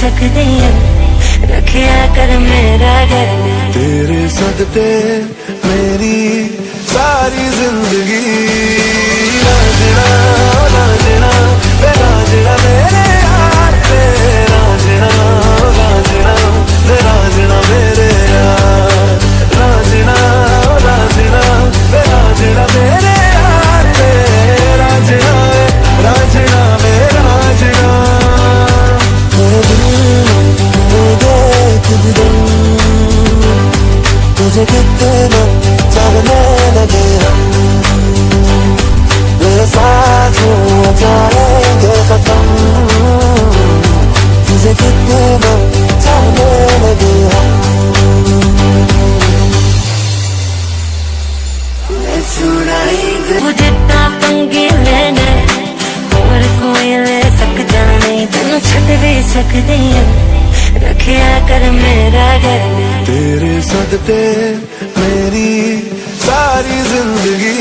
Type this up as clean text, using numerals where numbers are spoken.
सकदी रखिया कर मेरा घर। तेरे सदते मेरी सारी जिंदगी राजना राजना राजना मेरे यार पे राजना राजना राजना मेरे यार राजना राजना राजना मेरे यार पे राजना राजना मेरा राजना। तुझे कितना चाहने लगे हम, मेरे साथ हो जाएंगे खत्म। तुझे कितना चाहने लगे हम। मैं छुड़ाई जितना पंगे लेने और कोई ले सकता नहीं। तेनू छड़ भी सकदी रखिया कर मेरा घर। तेरे सदते मेरी सारी जिंदगी